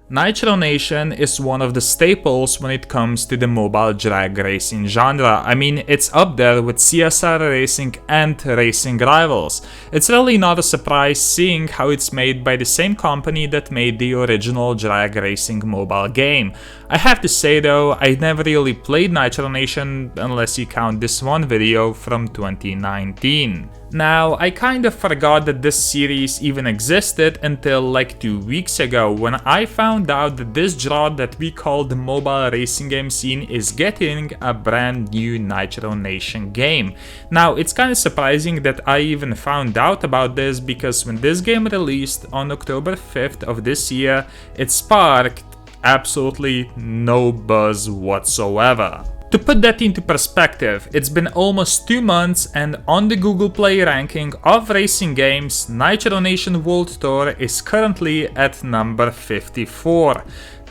Nitro Nation is one of the staples when it comes to the mobile drag racing genre. I mean, it's up there with CSR Racing and Racing Rivals. It's really not a surprise seeing how it's made by the same company that made the original drag racing mobile game. I have to say though, I never really played Nitro Nation unless you count this one video from 2019. Now, I kind of forgot that this series even existed until like 2 weeks ago when I found out that this genre that we call the mobile racing game scene is getting a brand new Nitro Nation game. Now, it's kind of surprising that I even found out about this because when this game released on October 5th of this year, it sparked absolutely no buzz whatsoever. To put that into perspective, it's been almost 2 months and on the Google Play ranking of racing games, Nitro Nation World Tour is currently at number 54.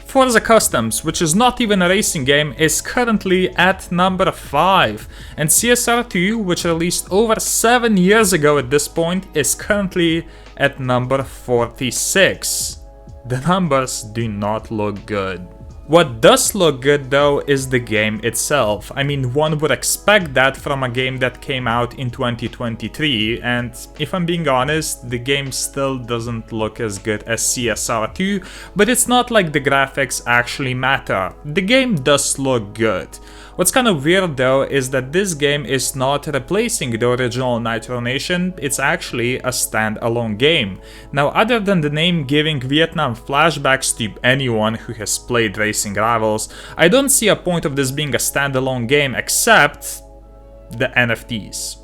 Forza Customs, which is not even a racing game, is currently at number 5, and CSR2, which released over 7 years ago at this point, is currently at number 46. The numbers do not look good. What does look good though is the game itself. I mean, one would expect that from a game that came out in 2023, and if I'm being honest, the game still doesn't look as good as CSR2, but it's not like the graphics actually matter. The game does look good. What's kind of weird though is that this game is not replacing the original Nitro Nation, it's actually a standalone game. Now, other than the name giving Vietnam flashbacks to anyone who has played Racing Rivals, I don't see a point of this being a standalone game except the NFTs.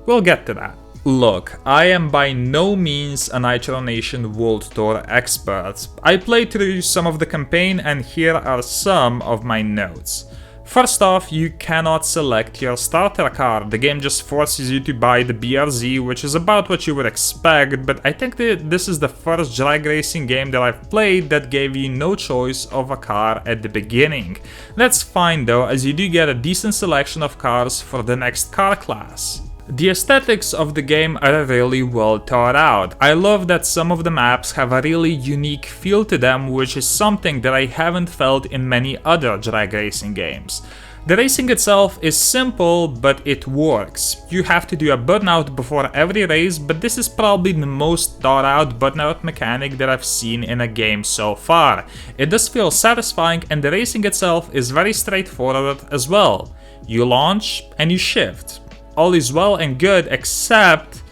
We'll get to that. Look, I am by no means a Nitro Nation World Tour expert. I played through some of the campaign and here are some of my notes. First off, you cannot select your starter car. The game just forces you to buy the BRZ, which is about what you would expect, but I think that this is the first drag racing game that I've played that gave you no choice of a car at the beginning. That's fine though, as you do get a decent selection of cars for the next car class. The aesthetics of the game are really well thought out. I love that some of the maps have a really unique feel to them, which is something that I haven't felt in many other drag racing games. The racing itself is simple, but it works. You have to do a burnout before every race, but this is probably the most thought out burnout mechanic that I've seen in a game so far. It does feel satisfying and the racing itself is very straightforward as well. You launch and you shift. All is well and good, except,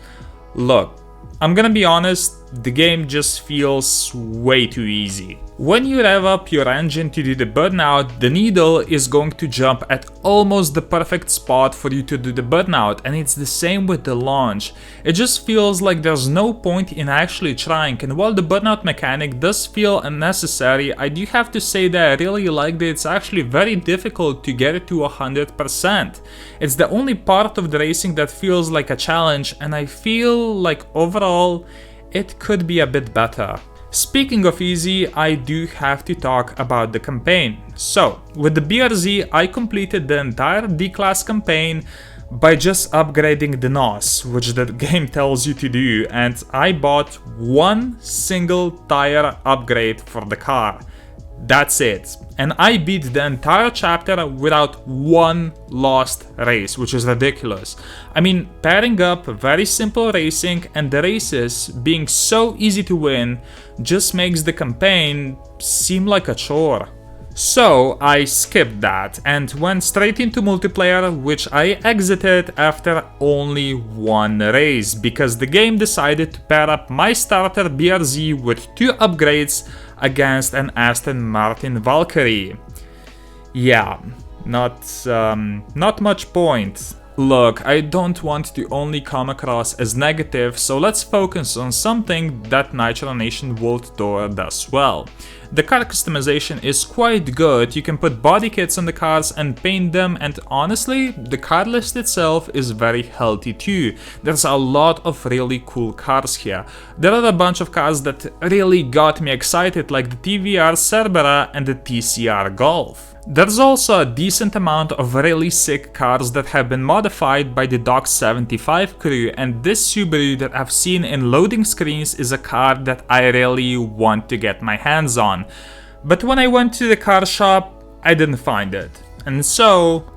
look, I'm gonna be honest, the game just feels way too easy. When you rev up your engine to do the burnout, the needle is going to jump at almost the perfect spot for you to do the burnout, and it's the same with the launch. It just feels like there's no point in actually trying, and while the burnout mechanic does feel unnecessary, I do have to say that I really like that it's actually very difficult to get it to 100%. It's the only part of the racing that feels like a challenge, and I feel like overall it could be a bit better. Speaking of easy, I do have to talk about the campaign. So, with the BRZ, I completed the entire D-Class campaign by just upgrading the NOS, which the game tells you to do, and I bought one single tire upgrade for the car. That's it. And I beat the entire chapter without one lost race, which is ridiculous. I mean, pairing up very simple racing and the races being so easy to win just makes the campaign seem like a chore. So I skipped that and went straight into multiplayer, which I exited after only one race because the game decided to pair up my starter BRZ with 2 upgrades against an Aston Martin Valkyrie. Yeah, not much point. Look, I don't want to only come across as negative, so let's focus on something that Nitro Nation World Tour does well. The car customization is quite good, you can put body kits on the cars and paint them, and honestly, the car list itself is very healthy too. There's a lot of really cool cars here. There are a bunch of cars that really got me excited, like the TVR Cerbera and the TCR Golf. There's also a decent amount of really sick cars that have been modified by the Doc 75 crew, and this Subaru that I've seen in loading screens is a car that I really want to get my hands on. But when I went to the car shop, I didn't find it. And so,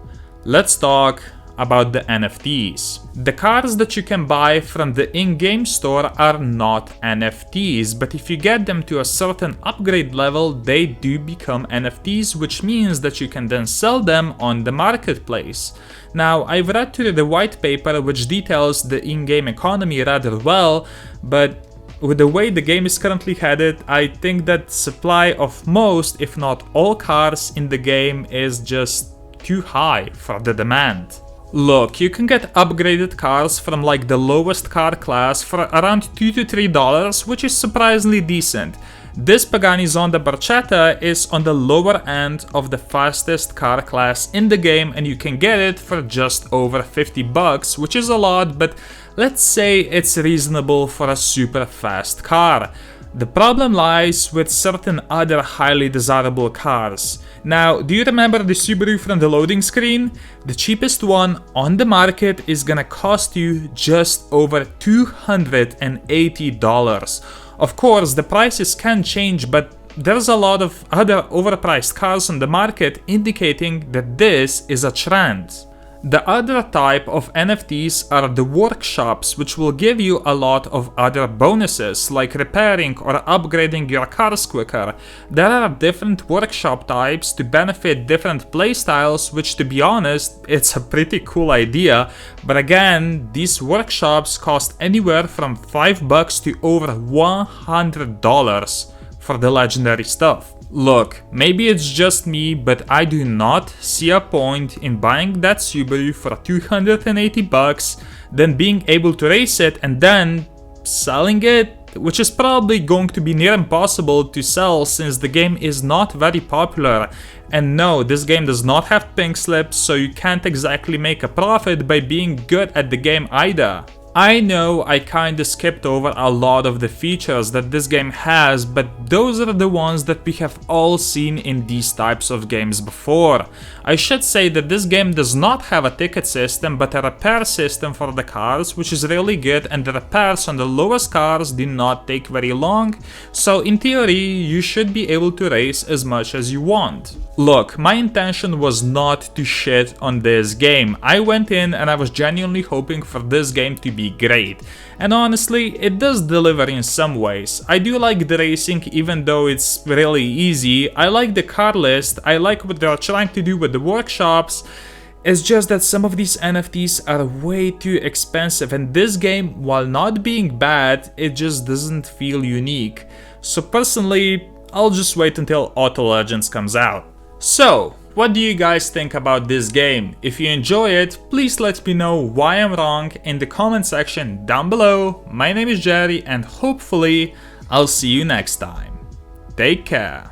let's talk about the NFTs. The cars that you can buy from the in-game store are not NFTs, but if you get them to a certain upgrade level, they do become NFTs, which means that you can then sell them on the marketplace. Now, I've read through the white paper which details the in-game economy rather well, but with the way the game is currently headed, I think that supply of most, if not all cars in the game is just too high for the demand. Look, you can get upgraded cars from like the lowest car class for around $2 to $3, which is surprisingly decent. This Pagani Zonda Barchetta is on the lower end of the fastest car class in the game, and you can get it for just over $50, which is a lot, but let's say it's reasonable for a super fast car. The problem lies with certain other highly desirable cars. Now, do you remember the Subaru from the loading screen? The cheapest one on the market is gonna cost you just over $280. Of course, the prices can change, but there's a lot of other overpriced cars on the market indicating that this is a trend. The other type of NFTs are the workshops, which will give you a lot of other bonuses, like repairing or upgrading your cars quicker. There are different workshop types to benefit different playstyles, which, to be honest, it's a pretty cool idea. But again, these workshops cost anywhere from $5 to over $100 for the legendary stuff. Look, maybe it's just me, but I do not see a point in buying that Subaru for $280, then being able to race it and then selling it, which is probably going to be near impossible to sell since the game is not very popular. And no, this game does not have pink slips, so you can't exactly make a profit by being good at the game either. I know I kinda skipped over a lot of the features that this game has, but those are the ones that we have all seen in these types of games before. I should say that this game does not have a ticket system, but a repair system for the cars, which is really good, and the repairs on the lowest cars do not take very long, so in theory you should be able to race as much as you want. Look, my intention was not to shit on this game. I went in and I was genuinely hoping for this game to be great. And honestly, it does deliver in some ways. I do like the racing even though it's really easy. I like the car list, I like what they're trying to do with the workshops. It's just that some of these NFTs are way too expensive, and this game, while not being bad, it just doesn't feel unique. So personally, I'll just wait until Auto Legends comes out. So, what do you guys think about this game? If you enjoy it, please let me know why I'm wrong in the comment section down below. My name is Jerry, and hopefully I'll see you next time. Take care.